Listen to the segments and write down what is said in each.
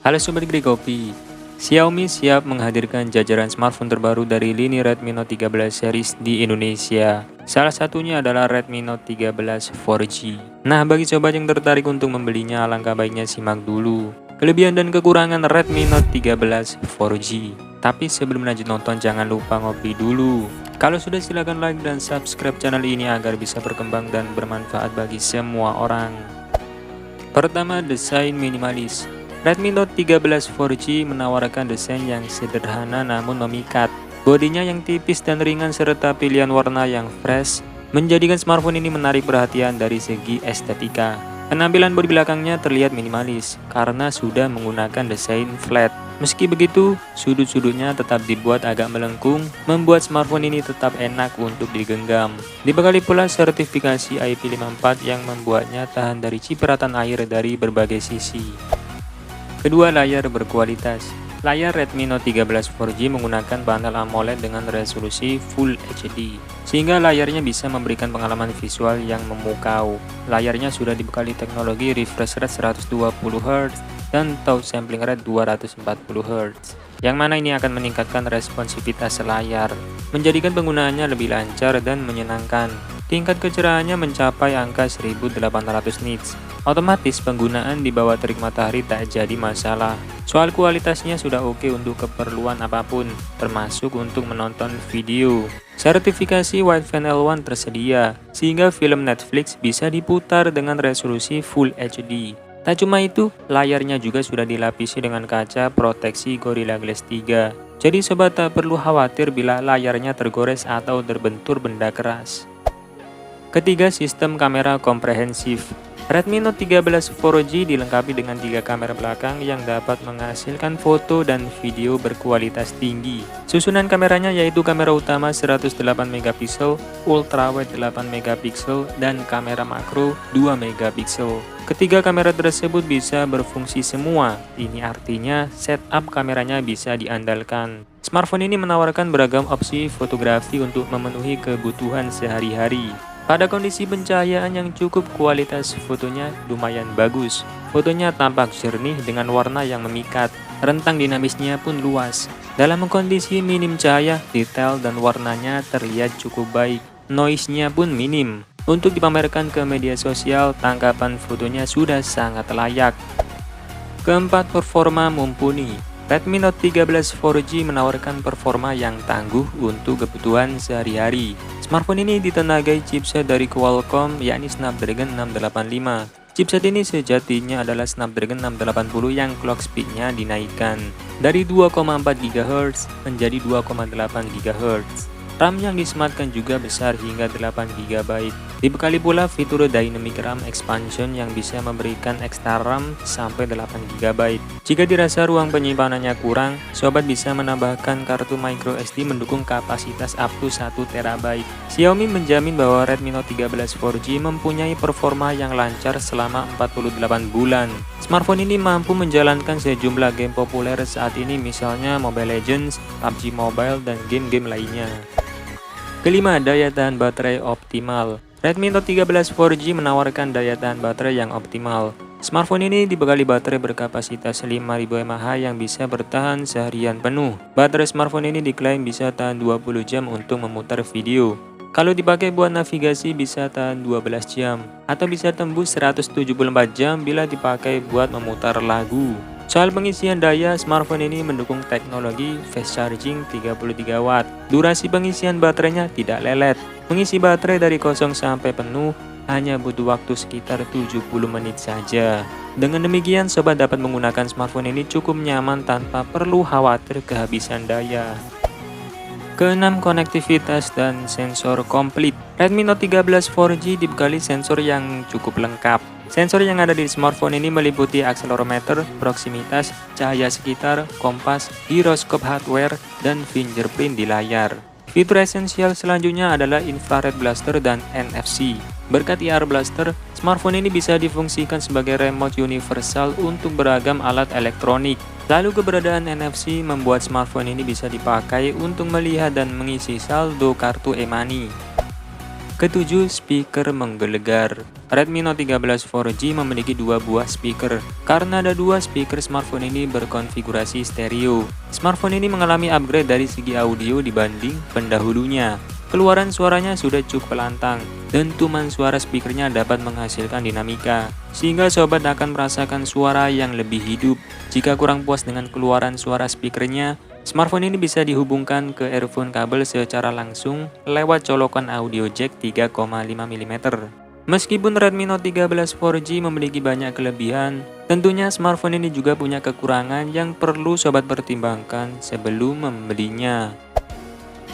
Halo Sobat Kopi, Xiaomi siap menghadirkan jajaran smartphone terbaru dari lini Redmi Note 13 series di Indonesia. Salah satunya adalah Redmi Note 13 4G. Nah, bagi sobat yang tertarik untuk membelinya, alangkah baiknya simak dulu kelebihan dan kekurangan Redmi Note 13 4G. Tapi sebelum lanjut nonton, jangan lupa ngopi dulu. Kalau sudah, silakan like dan subscribe channel ini agar bisa berkembang dan bermanfaat bagi semua orang. Pertama, desain minimalis. Redmi Note 13 4G menawarkan desain yang sederhana namun memikat. Bodinya yang tipis dan ringan serta pilihan warna yang fresh menjadikan smartphone ini menarik perhatian dari segi estetika. Penampilan bodi belakangnya terlihat minimalis karena sudah menggunakan desain flat. Meski begitu, sudut-sudutnya tetap dibuat agak melengkung, membuat smartphone ini tetap enak untuk digenggam. Dibekali pula sertifikasi IP54 yang membuatnya tahan dari cipratan air dari berbagai sisi. Kedua, layar berkualitas. Layar Redmi Note 13 4G menggunakan panel AMOLED dengan resolusi Full HD, sehingga layarnya bisa memberikan pengalaman visual yang memukau. Layarnya sudah dibekali teknologi refresh rate 120Hz dan touch sampling rate 240Hz, yang mana ini akan meningkatkan responsivitas layar, menjadikan penggunaannya lebih lancar dan menyenangkan. Tingkat kecerahannya mencapai angka 1800 nits. Otomatis penggunaan di bawah terik matahari tak jadi masalah. Soal kualitasnya sudah oke untuk keperluan apapun, termasuk untuk menonton video. Sertifikasi Wideview L1 tersedia, sehingga film Netflix bisa diputar dengan resolusi Full HD. Tak cuma itu, layarnya juga sudah dilapisi dengan kaca proteksi Gorilla Glass 3. Jadi sobat tak perlu khawatir bila layarnya tergores atau terbentur benda keras. Ketiga, sistem kamera komprehensif. Redmi Note 13 4G dilengkapi dengan 3 kamera belakang yang dapat menghasilkan foto dan video berkualitas tinggi. Susunan kameranya yaitu kamera utama 108MP, ultrawide 8MP, dan kamera makro 2MP. Ketiga kamera tersebut bisa berfungsi semua. Ini artinya setup kameranya bisa diandalkan. Smartphone ini menawarkan beragam opsi fotografi untuk memenuhi kebutuhan sehari-hari. Pada kondisi pencahayaan yang cukup, kualitas fotonya lumayan bagus. Fotonya tampak jernih dengan warna yang memikat. Rentang dinamisnya pun luas. Dalam kondisi minim cahaya, detail dan warnanya terlihat cukup baik. Noise-nya pun minim. Untuk dipamerkan ke media sosial, tangkapan fotonya sudah sangat layak. Keempat, performa mumpuni. Redmi Note 13 4G menawarkan performa yang tangguh untuk kebutuhan sehari-hari. Smartphone ini ditenagai chipset dari Qualcomm, yakni Snapdragon 685. Chipset ini sejatinya adalah Snapdragon 680 yang clock speednya dinaikkan dari 2,4 GHz menjadi 2,8 GHz. RAM yang disematkan juga besar hingga 8 GB. Dibekali pula fitur Dynamic RAM Expansion yang bisa memberikan ekstra RAM sampai 8 GB. Jika dirasa ruang penyimpanannya kurang, sobat bisa menambahkan kartu microSD mendukung kapasitas up to 1 TB. Xiaomi menjamin bahwa Redmi Note 13 4G mempunyai performa yang lancar selama 48 bulan. Smartphone ini mampu menjalankan sejumlah game populer saat ini, misalnya Mobile Legends, PUBG Mobile, dan game-game lainnya. Kelima, daya tahan baterai optimal. Redmi Note 13 4G menawarkan daya tahan baterai yang optimal. Smartphone ini dibekali baterai berkapasitas 5000 mAh yang bisa bertahan seharian penuh. Baterai smartphone ini diklaim bisa tahan 20 jam untuk memutar video. Kalau dipakai buat navigasi bisa tahan 12 jam, atau bisa tembus 174 jam bila dipakai buat memutar lagu. Soal pengisian daya, smartphone ini mendukung teknologi fast charging 33 Watt. Durasi pengisian baterainya tidak lelet. Mengisi baterai dari kosong sampai penuh hanya butuh waktu sekitar 70 menit saja. Dengan demikian, sobat dapat menggunakan smartphone ini cukup nyaman tanpa perlu khawatir kehabisan daya. Keenam, konektivitas dan sensor komplit. Redmi Note 13 4G dibekali sensor yang cukup lengkap. Sensor yang ada di smartphone ini meliputi akselerometer, proksimitas, cahaya sekitar, kompas, giroskop hardware, dan fingerprint di layar. Fitur esensial selanjutnya adalah infrared blaster dan NFC. Berkat IR blaster, smartphone ini bisa difungsikan sebagai remote universal untuk beragam alat elektronik. Lalu keberadaan NFC membuat smartphone ini bisa dipakai untuk melihat dan mengisi saldo kartu e-money. Ketujuh, speaker menggelegar. Redmi Note 13 4G memiliki dua buah speaker. Karena ada dua speaker, smartphone ini berkonfigurasi stereo. Smartphone ini mengalami upgrade dari segi audio dibanding pendahulunya. Keluaran suaranya sudah cukup lantang. Dentuman suara speakernya dapat menghasilkan dinamika, sehingga sobat akan merasakan suara yang lebih hidup. Jika kurang puas dengan keluaran suara speakernya, smartphone ini bisa dihubungkan ke earphone kabel secara langsung lewat colokan audio jack 3,5 mm. Meskipun Redmi Note 13 4G memiliki banyak kelebihan, tentunya smartphone ini juga punya kekurangan yang perlu sobat pertimbangkan sebelum membelinya.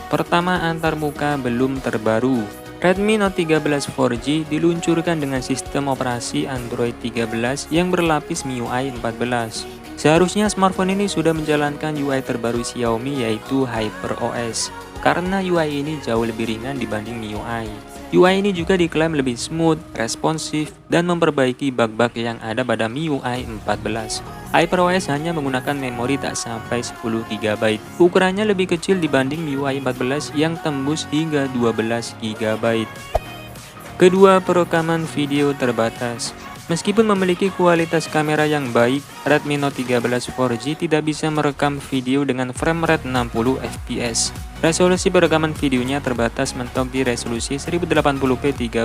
Pertama, antarmuka belum terbaru. Redmi Note 13 4G diluncurkan dengan sistem operasi Android 13 yang berlapis MIUI 14. Seharusnya smartphone ini sudah menjalankan UI terbaru Xiaomi yaitu HyperOS, karena UI ini jauh lebih ringan dibanding MIUI. UI ini juga diklaim lebih smooth, responsif, dan memperbaiki bug-bug yang ada pada MIUI 14. HyperOS hanya menggunakan memori tak sampai 10 GB. Ukurannya lebih kecil dibanding MIUI 14 yang tembus hingga 12 GB. Kedua, perekaman video terbatas. Meskipun memiliki kualitas kamera yang baik, Redmi Note 13 4G tidak bisa merekam video dengan frame rate 60 fps. Resolusi perekaman videonya terbatas mentok di resolusi 1080p 30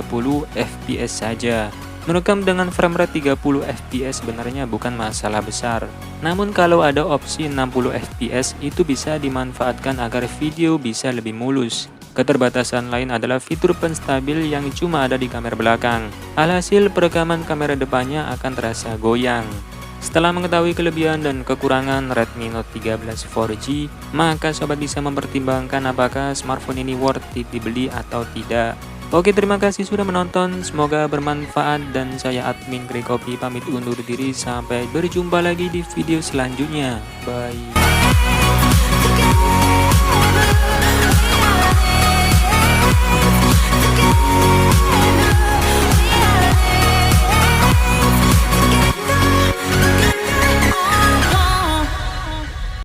fps saja. Merekam dengan frame rate 30 fps sebenarnya bukan masalah besar. Namun kalau ada opsi 60 fps itu bisa dimanfaatkan agar video bisa lebih mulus. Keterbatasan lain adalah fitur penstabil yang cuma ada di kamera belakang. Alhasil perekaman kamera depannya akan terasa goyang. Setelah mengetahui kelebihan dan kekurangan Redmi Note 13 4G, maka sobat bisa mempertimbangkan apakah smartphone ini worth it dibeli atau tidak. Oke, terima kasih sudah menonton, semoga bermanfaat, dan saya admin Grekopi pamit undur diri, sampai berjumpa lagi di video selanjutnya. Bye.